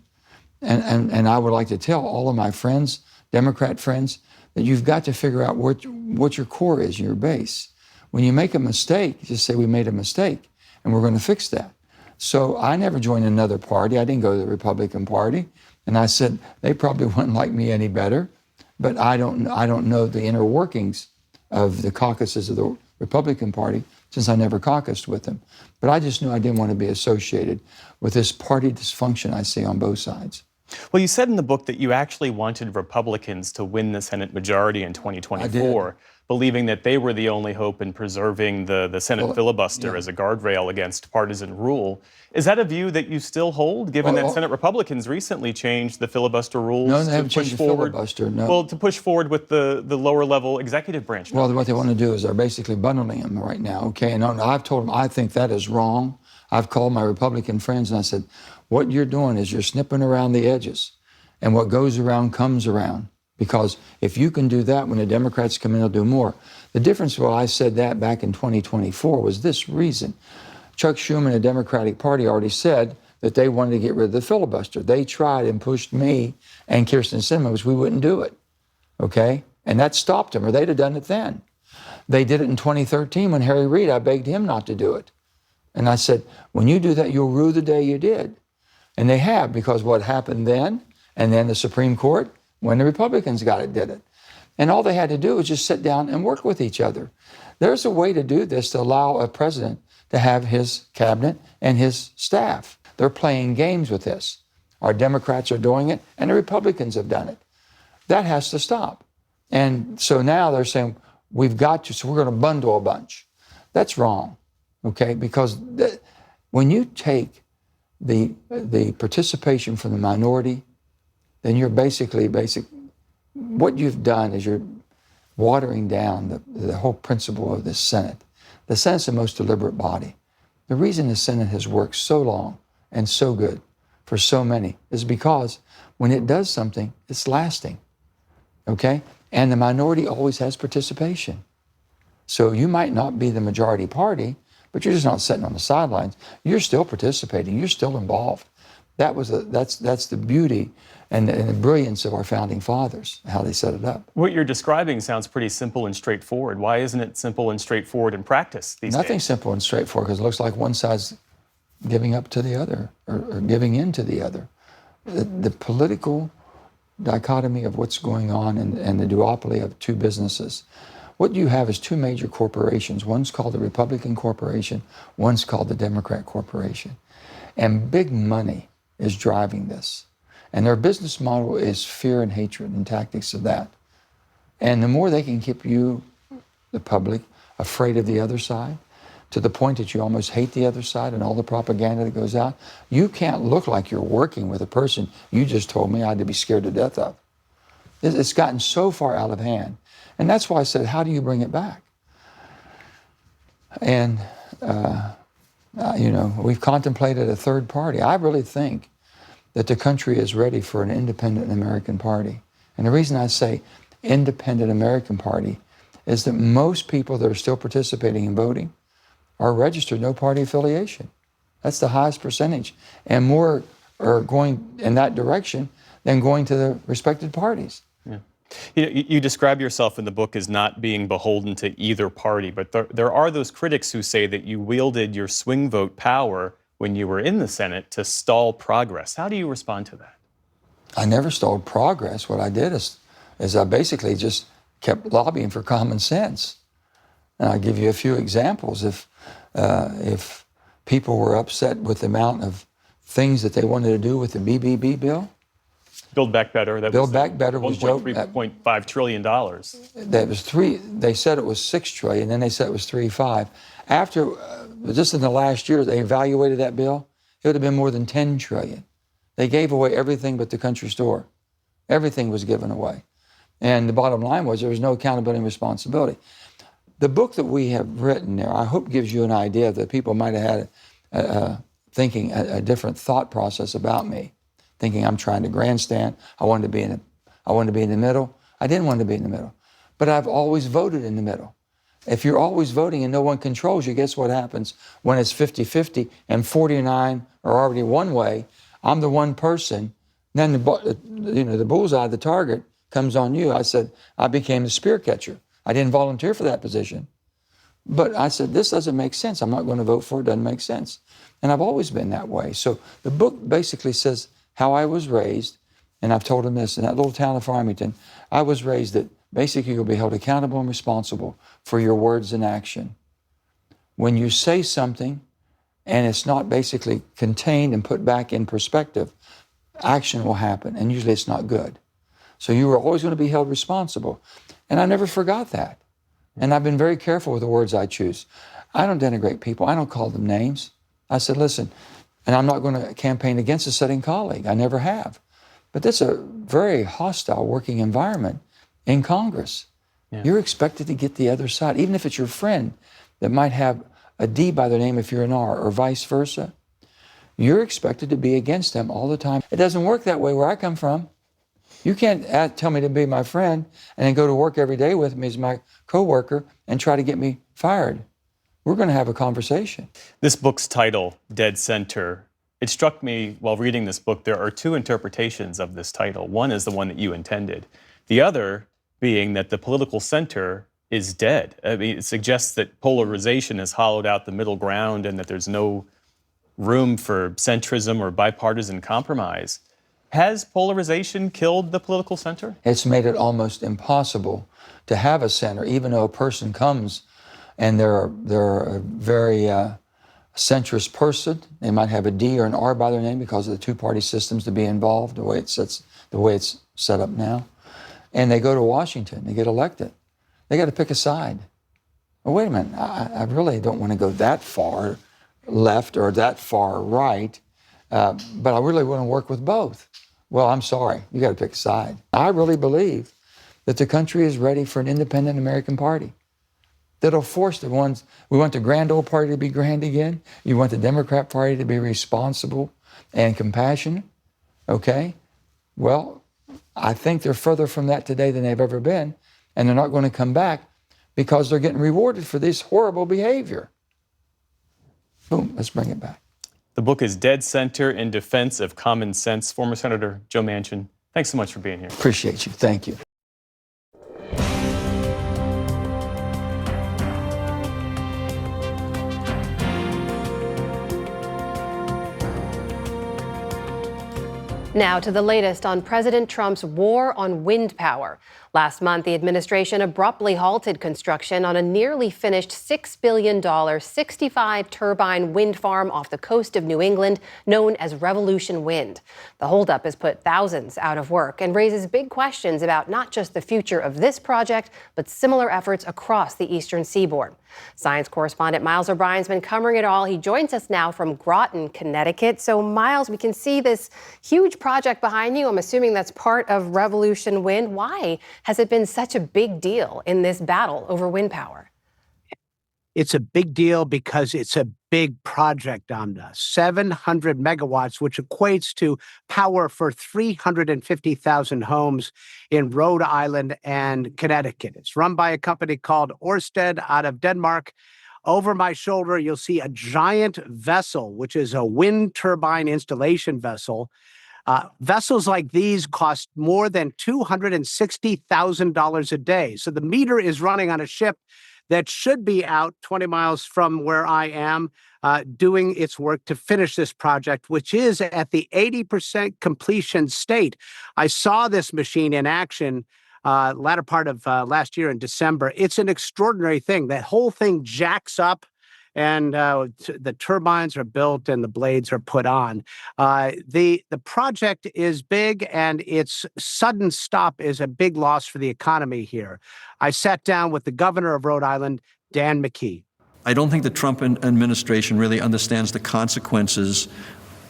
And I would like to tell all of my friends, Democrat friends, that you've got to figure out what your core is, your base. When you make a mistake, just say we made a mistake and we're going to fix that. So I never joined another party. I didn't go to the Republican Party. And I said, they probably wouldn't like me any better. But I don't know the inner workings of the caucuses of the Republican Party since I never caucused with them. But I just knew I didn't want to be associated with this party dysfunction I see on both sides. Well, you said in the book that you actually wanted Republicans to win the Senate majority in 2024, believing that they were the only hope in preserving the Senate filibuster as a guardrail against partisan rule. Is that a view that you still hold, given that Senate Republicans recently changed the filibuster rules No, they to haven't push changed the forward? filibuster, no. Well, to push forward with the lower level executive branch. Well, what they want to do is they're basically bundling them right now, okay? And I've told them I think that is wrong. I've called my Republican friends and I said, what you're doing is you're snipping around the edges. And what goes around comes around. Because if you can do that when the Democrats come in, they'll do more. The difference why I said that back in 2024 was this reason. Chuck Schumer and the Democratic Party already said that they wanted to get rid of the filibuster. They tried and pushed me and Kirsten Sinema, which we wouldn't do it, okay? And that stopped them, or they'd have done it then. They did it in 2013 when Harry Reid, I begged him not to do it. And I said, when you do that, you'll rue the day you did. And they have, because what happened then, and then the Supreme Court, when the Republicans got it, did it. And all they had to do was just sit down and work with each other. There's a way to do this to allow a president to have his cabinet and his staff. They're playing games with this. Our Democrats are doing it, and the Republicans have done it. That has to stop. And so now they're saying, we've got to, so we're going to bundle a bunch. That's wrong, okay? Because when you take the participation from the minority, then you're what you've done is you're watering down the whole principle of the Senate. The Senate's the most deliberate body. The reason the Senate has worked so long and so good for so many is because when it does something, it's lasting, okay? And the minority always has participation. So you might not be the majority party, but you're just not sitting on the sidelines. You're still participating. You're still involved. That's the beauty and the brilliance of our founding fathers, how they set it up. What you're describing sounds pretty simple and straightforward. Why isn't it simple and straightforward in practice these days? Nothing's simple and straightforward because it looks like one side's giving up to the other or giving in to the other. The political dichotomy of what's going on and the duopoly of two businesses. What you have is two major corporations. One's called the Republican Corporation, one's called the Democrat Corporation. And big money is driving this. And their business model is fear and hatred and tactics of that. And the more they can keep you, the public, afraid of the other side, to the point that you almost hate the other side and all the propaganda that goes out, you can't look like you're working with a person you just told me I had to be scared to death of. It's gotten so far out of hand. And that's why I said, how do you bring it back? And, we've contemplated a third party. I really think that the country is ready for an independent American party. And the reason I say independent American party is that most people that are still participating in voting are registered no party affiliation. That's the highest percentage. And more are going in that direction than going to the respected parties. Yeah. You describe yourself in the book as not being beholden to either party, but there are those critics who say that you wielded your swing vote power when you were in the Senate to stall progress. How do you respond to that? I never stalled progress. What I did is I basically just kept lobbying for common sense. And I'll give you a few examples. If people were upset with the amount of things that they wanted to do with the BBB bill, Build Back Better. Build Back Better was $1.5 trillion. That was they said it was $6 trillion, then they said it was $3.5. After, just in the last year, they evaluated that bill, it would have been more than $10 trillion. They gave away everything but the country store. Everything was given away. And the bottom line was there was no accountability and responsibility. The book that we have written there, I hope gives you an idea that people might have had a different thought process about me, thinking I'm trying to grandstand. I wanted to be in the middle. I didn't want to be in the middle. But I've always voted in the middle. If you're always voting and no one controls you, guess what happens when it's 50-50 and 49 are already one way? I'm the one person. Then the bullseye, the target, comes on you. I said, I became the spear catcher. I didn't volunteer for that position. But I said, this doesn't make sense. I'm not going to vote for it. It doesn't make sense. And I've always been that way. So the book basically says how I was raised, and I've told them this, in that little town of Farmington, I was raised that basically you'll be held accountable and responsible for your words and action. When you say something and it's not basically contained and put back in perspective, action will happen, and usually it's not good. So you are always going to be held responsible. And I never forgot that. And I've been very careful with the words I choose. I don't denigrate people. I don't call them names. I said, listen, and I'm not going to campaign against a sitting colleague. I never have. But that's a very hostile working environment in Congress. Yeah. You're expected to get the other side, even if it's your friend that might have a D by their name if you're an R, or vice versa. You're expected to be against them all the time. It doesn't work that way where I come from. You can't tell me to be my friend and then go to work every day with me as my coworker and try to get me fired. We're going to have a conversation. This book's title, Dead Center, it struck me while reading this book, there are two interpretations of this title. One is the one that you intended. The other being that the political center is dead. I mean, it suggests that polarization has hollowed out the middle ground and that there's no room for centrism or bipartisan compromise. Has polarization killed the political center? It's made it almost impossible to have a center, even though a person comes and they're a very centrist person. They might have a D or an R by their name because of the two-party systems to be involved, the way it's set up now. And they go to Washington, they get elected. They got to pick a side. Well, wait a minute, I really don't want to go that far left or that far right, but I really want to work with both. Well, I'm sorry, you got to pick a side. I really believe that the country is ready for an independent American party that'll force the ones, we want the grand old party to be grand again. You want the Democrat Party to be responsible and compassionate, okay? Well, I think they're further from that today than they've ever been, and they're not going to come back because they're getting rewarded for this horrible behavior. Boom, let's bring it back. The book is Dead Center in Defense of Common Sense. Former Senator Joe Manchin, thanks so much for being here. Appreciate you. Thank you. Now to the latest on President Trump's war on wind power. Last month, the administration abruptly halted construction on a nearly finished $6 billion, 65-turbine wind farm off the coast of New England known as Revolution Wind. The holdup has put thousands out of work and raises big questions about not just the future of this project, but similar efforts across the eastern seaboard. Science correspondent Miles O'Brien's been covering it all. He joins us now from Groton, Connecticut. So, Miles, we can see this huge project behind you. I'm assuming that's part of Revolution Wind. Why has it been such a big deal in this battle over wind power? It's a big deal because it's a big project, Amna. 700 megawatts, which equates to power for 350,000 homes in Rhode Island and Connecticut. It's run by a company called Ørsted out of Denmark. Over my shoulder, you'll see a giant vessel, which is a wind turbine installation vessel. Vessels like these cost more than $260,000 a day. So the meter is running on a ship that should be out 20 miles from where I am, doing its work to finish this project, which is at the 80% completion state. I saw this machine in action latter part of last year in December. It's an extraordinary thing. That whole thing jacks up, and the turbines are built and the blades are put on. The project is big, and its sudden stop is a big loss for the economy here. I sat down with the governor of Rhode Island, Dan McKee. I don't think the Trump administration really understands the consequences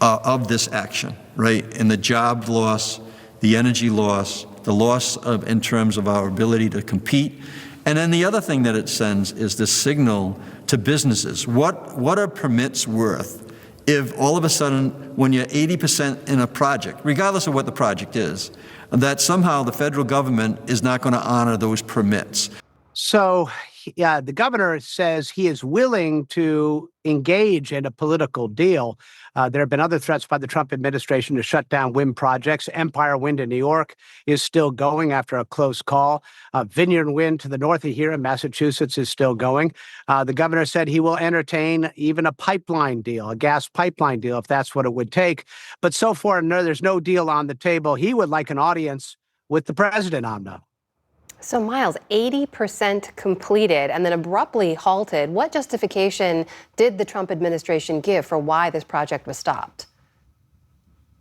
of this action, right? And the job loss, the energy loss, the loss of in terms of our ability to compete. And then the other thing that it sends is the signal to businesses. What are permits worth if all of a sudden, when you're 80% in a project, regardless of what the project is, that somehow the federal government is not going to honor those permits? So, yeah, the governor says he is willing to engage in a political deal. There have been other threats by the Trump administration to shut down wind projects. Empire Wind in New York is still going after a close call. Vineyard Wind to the north of here in Massachusetts is still going. The governor said he will entertain even a pipeline deal, a gas pipeline deal, if that's what it would take. But so far, no, there's no deal on the table. He would like an audience with the president, Amna. So, Miles, 80% completed and then abruptly halted. What justification did the Trump administration give for why this project was stopped?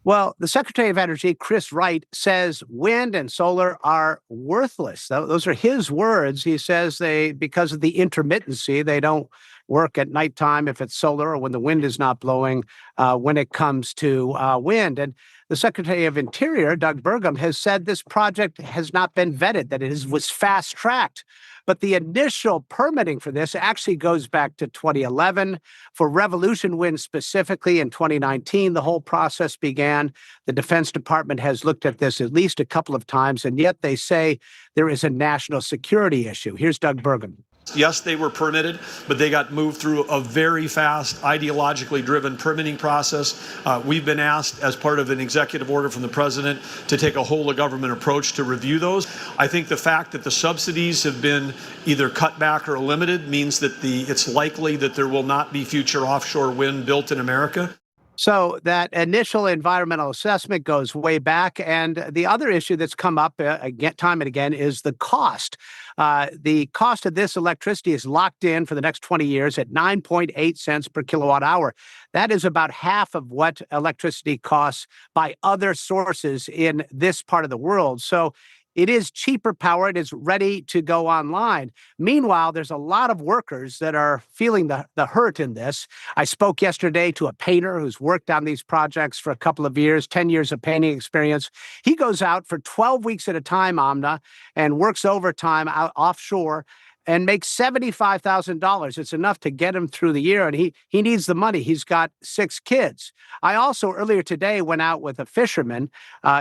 Well, the Secretary of Energy, Chris Wright, says wind and solar are worthless. Those are his words. He says because of the intermittency, they don't work at nighttime if it's solar or when the wind is not blowing when it comes to wind. And the Secretary of Interior, Doug Burgum, has said this project has not been vetted, that it was fast-tracked. But the initial permitting for this actually goes back to 2011. For Revolution Wind specifically, in 2019, the whole process began. The Defense Department has looked at this at least a couple of times, and yet they say there is a national security issue. Here's Doug Burgum. Yes, they were permitted, but they got moved through a very fast, ideologically driven permitting process. We've been asked, as part of an executive order from the president, to take a whole-of-government approach to review those. I think the fact that the subsidies have been either cut back or limited means that it's likely that there will not be future offshore wind built in America. So that initial environmental assessment goes way back. And the other issue that's come up again, time and again is the cost. The cost of this electricity is locked in for the next 20 years at 9.8 cents per kilowatt hour. That is about half of what electricity costs by other sources in this part of the world. So it is cheaper power. It is ready to go online. Meanwhile, there's a lot of workers that are feeling the hurt in this. I spoke yesterday to a painter who's worked on these projects for a couple of years, 10 years of painting experience. He goes out for 12 weeks at a time, Amna, and works overtime out offshore and makes $75,000. It's enough to get him through the year, and he needs the money. He's got 6 kids. I also, earlier today, went out with a fisherman,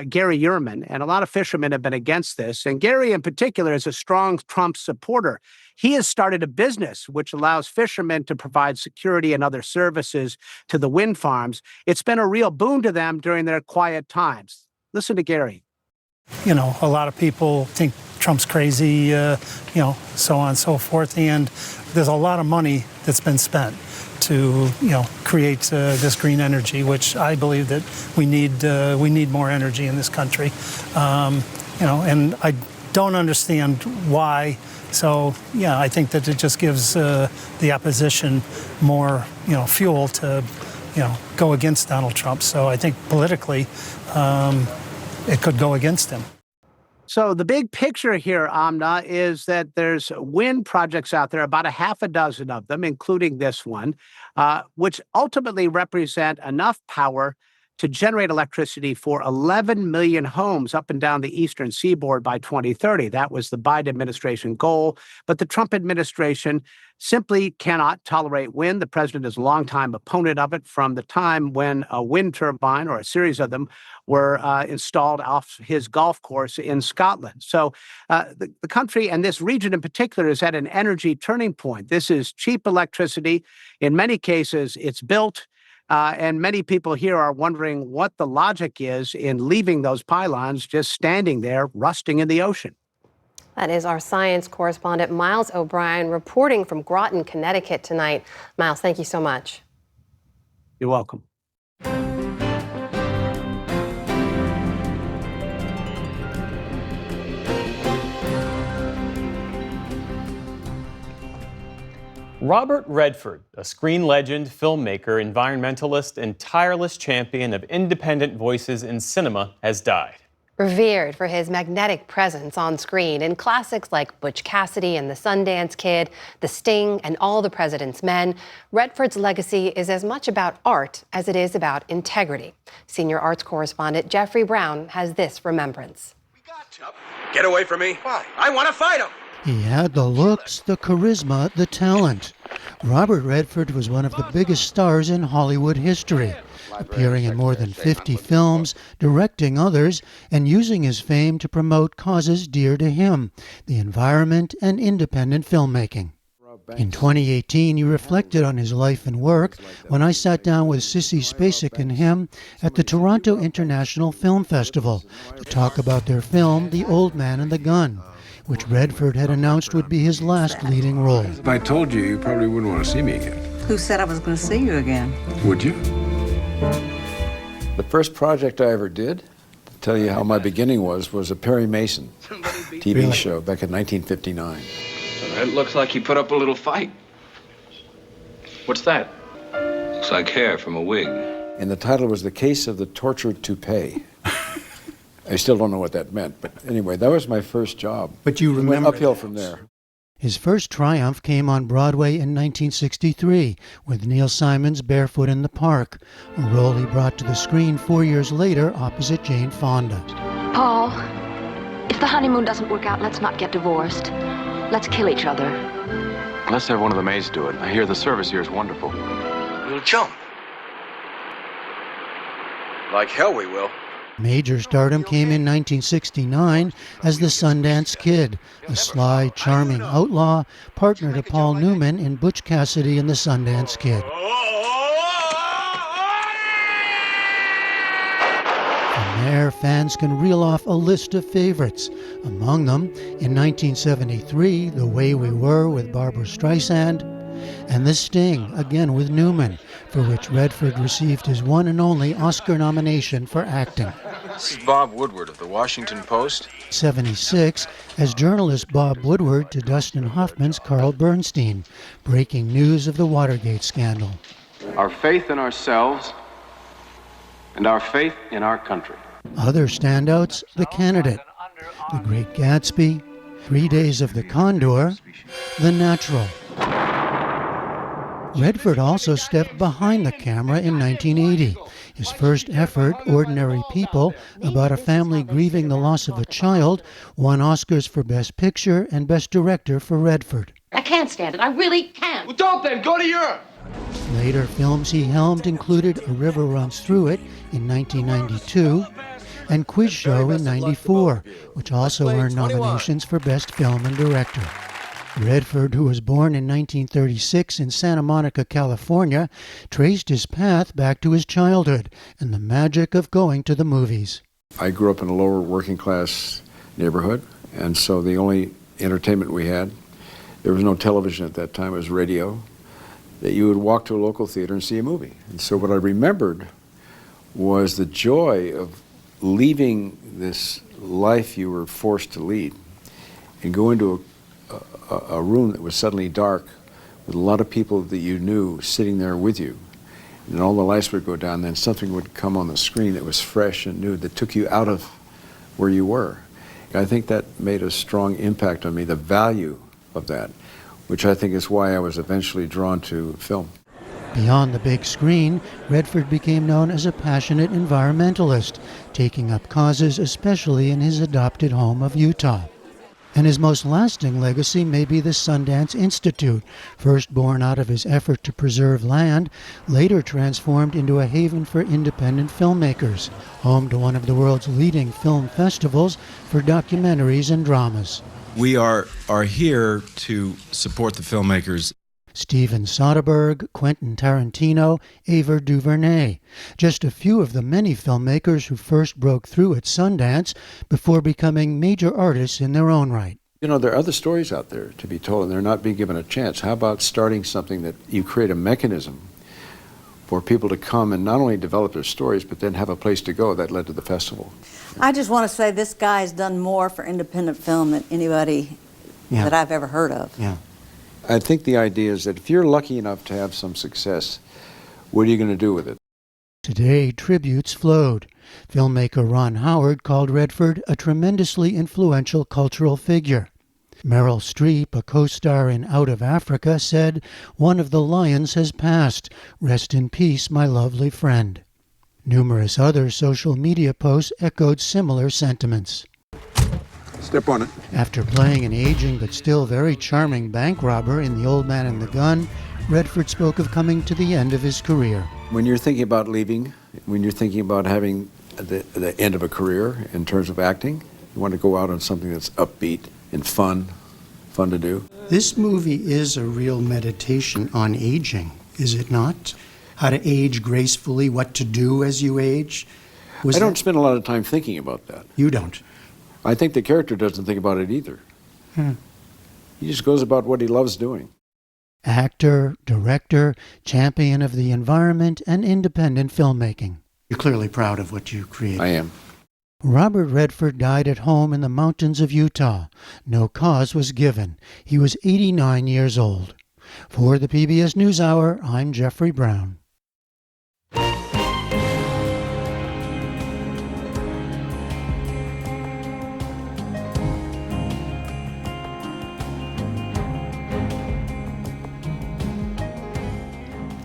Gary Yerman, and a lot of fishermen have been against this. And Gary, in particular, is a strong Trump supporter. He has started a business which allows fishermen to provide security and other services to the wind farms. It's been a real boon to them during their quiet times. Listen to Gary. You know, a lot of people think Trump's crazy, so on and so forth. And there's a lot of money that's been spent to, create this green energy, which I believe that we need more energy in this country. And I don't understand why. So, yeah, I think that it just gives the opposition more, fuel to, go against Donald Trump. So I think politically, it could go against him. So the big picture here, Amna, is that there's wind projects out there, about a half a dozen of them, including this one, which ultimately represent enough power to generate electricity for 11 million homes up and down the eastern seaboard by 2030. That was the Biden administration goal. But the Trump administration simply cannot tolerate wind. The president is a longtime opponent of it from the time when a wind turbine, or a series of them, were installed off his golf course in Scotland. So the country, and this region in particular, is at an energy turning point. This is cheap electricity. In many cases, it's built. And many people here are wondering what the logic is in leaving those pylons just standing there, rusting in the ocean. That is our science correspondent, Miles O'Brien, reporting from Groton, Connecticut tonight. Miles, thank you so much. You're welcome. Robert Redford, a screen legend, filmmaker, environmentalist, and tireless champion of independent voices in cinema, has died. Revered for his magnetic presence on screen in classics like Butch Cassidy and the Sundance Kid, The Sting, and All the President's Men, Redford's legacy is as much about art as it is about integrity. Senior arts correspondent Jeffrey Brown has this remembrance. Get away from me. Why? I want to fight him. He had the looks, the charisma, the talent. Robert Redford was one of the biggest stars in Hollywood history, appearing in more than 50 films, directing others, and using his fame to promote causes dear to him, the environment and independent filmmaking. In 2018, he reflected on his life and work when I sat down with Sissy Spacek and him at the Toronto International Film Festival to talk about their film, The Old Man and the Gun, which Redford had announced would be his last leading role. If I told you, you probably wouldn't want to see me again. Who said I was going to see you again? Would you? The first project I ever did, to tell you how my beginning was a Perry Mason TV show back in 1959. It looks like you put up a little fight. What's that? Looks like hair from a wig. and the title was The Case of the Tortured Toupee. I still don't know what that meant, but anyway, that was my first job. But you remember It went uphill that. from there. His first triumph came on Broadway in 1963 with Neil Simon's Barefoot in the Park, a role he brought to the screen 4 years later opposite Jane Fonda. Paul, if the honeymoon doesn't work out, let's not get divorced. Let's kill each other. Let's have one of the maids do it. I hear the service here is wonderful. We'll jump. Like hell we will. Major stardom came in 1969 as the Sundance Kid, a sly, charming outlaw, partner to Paul Newman in Butch Cassidy and the Sundance Kid. From there, fans can reel off a list of favorites. Among them, in 1973, The Way We Were with Barbra Streisand, and The Sting, again with Newman, for which Redford received his one and only Oscar nomination for acting. This is Bob Woodward of the Washington Post. 76, as journalist Bob Woodward to Dustin Hoffman's Carl Bernstein, breaking news of the Watergate scandal. Our faith in ourselves and our faith in our country. Other standouts, The Candidate, The Great Gatsby, 3 Days of the Condor, The Natural. Redford also stepped behind the camera in 1980. His first effort, Ordinary People, about a family grieving the loss of a child, won Oscars for Best Picture and Best Director for Redford. I can't stand it. I really can't. Well, don't then. Go to Europe. Later films he helmed included A River Runs Through It in 1992 and Quiz Show in 94, which also earned nominations for Best Film and Director. Redford, who was born in 1936 in Santa Monica, California, traced his path back to his childhood and the magic of going to the movies. I grew up in a lower working class neighborhood, and so the only entertainment we had, there was no television at that time, it was radio, that you would walk to a local theater and see a movie. And so what I remembered was the joy of leaving this life you were forced to lead and go into a room that was suddenly dark with a lot of people that you knew sitting there with you. And all the lights would go down, then something would come on the screen that was fresh and new that took you out of where you were. I think that made a strong impact on me, the value of that, which I think is why I was eventually drawn to film. Beyond the big screen, Redford became known as a passionate environmentalist, taking up causes especially in his adopted home of Utah. And his most lasting legacy may be the Sundance Institute, first born out of his effort to preserve land, later transformed into a haven for independent filmmakers, home to one of the world's leading film festivals for documentaries and dramas. We are here to support the filmmakers. Steven Soderbergh, Quentin Tarantino, Ava DuVernay, just a few of the many filmmakers who first broke through at Sundance before becoming major artists in their own right. You know, there are other stories out there to be told, and they're not being given a chance. How about starting something that you create a mechanism for people to come and not only develop their stories, but then have a place to go? That led to the festival. I just want to say this guy's done more for independent film than anybody that I've ever heard of. Yeah. I think the idea is that if you're lucky enough to have some success, what are you going to do with it? Today, tributes flowed. Filmmaker Ron Howard called Redford a tremendously influential cultural figure. Meryl Streep, a co-star in Out of Africa, said, "One of the lions has passed. Rest in peace, my lovely friend." Numerous other social media posts echoed similar sentiments. Step on it. After playing an aging but still very charming bank robber in The Old Man and the Gun, Redford spoke of coming to the end of his career. When you're thinking about leaving, when you're thinking about having the end of a career in terms of acting, you want to go out on something that's upbeat and fun to do. This movie is a real meditation on aging, is it not? How to age gracefully, what to do as you age. I don't spend a lot of time thinking about that. You don't? I think the character doesn't think about it either. He just goes about what he loves doing. Actor, director, champion of the environment, and independent filmmaking. You're clearly proud of what you created. I am. Robert Redford died at home in the mountains of Utah. No cause was given. He was 89 years old. For the PBS NewsHour, I'm Jeffrey Brown.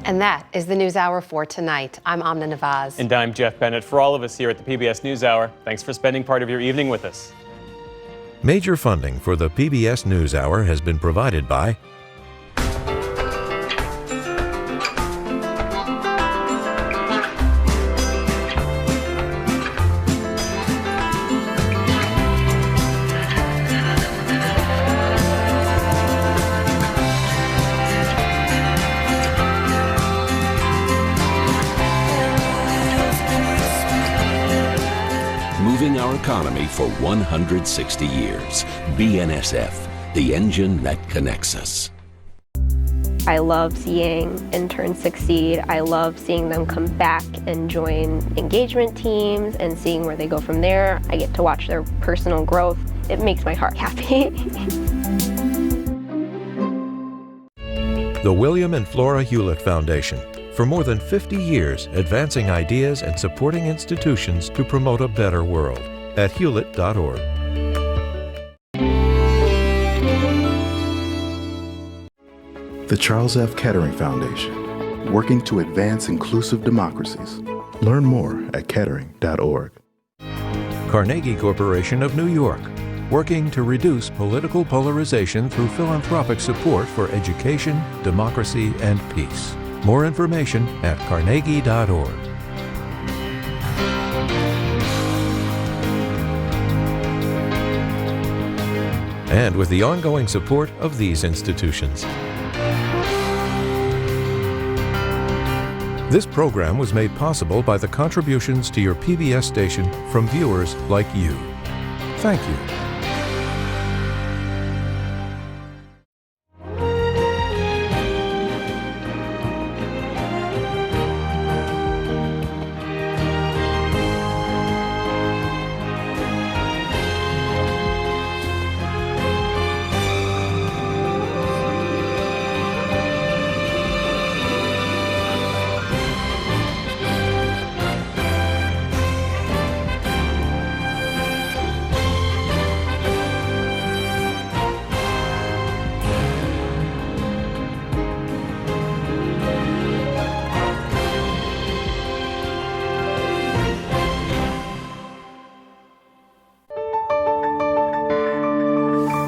And that is the NewsHour for tonight. I'm Amna Nawaz. And I'm Jeff Bennett. For all of us here at the PBS NewsHour, thanks for spending part of your evening with us. Major funding for the PBS NewsHour has been provided by moving our economy for 160 years. BNSF, the engine that connects us. I love seeing interns succeed. I love seeing them come back and join engagement teams and seeing where they go from there. I get to watch their personal growth. It makes my heart happy. the William and Flora Hewlett Foundation. For more than 50 years, advancing ideas and supporting institutions to promote a better world at hewlett.org. The Charles F. Kettering Foundation, working to advance inclusive democracies. Learn more at kettering.org. Carnegie Corporation of New York, working to reduce political polarization through philanthropic support for education, democracy, and peace. More information at carnegie.org. And with the ongoing support of these institutions. This program was made possible by the contributions to your PBS station from viewers like you. Thank you.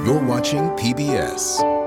You're watching PBS.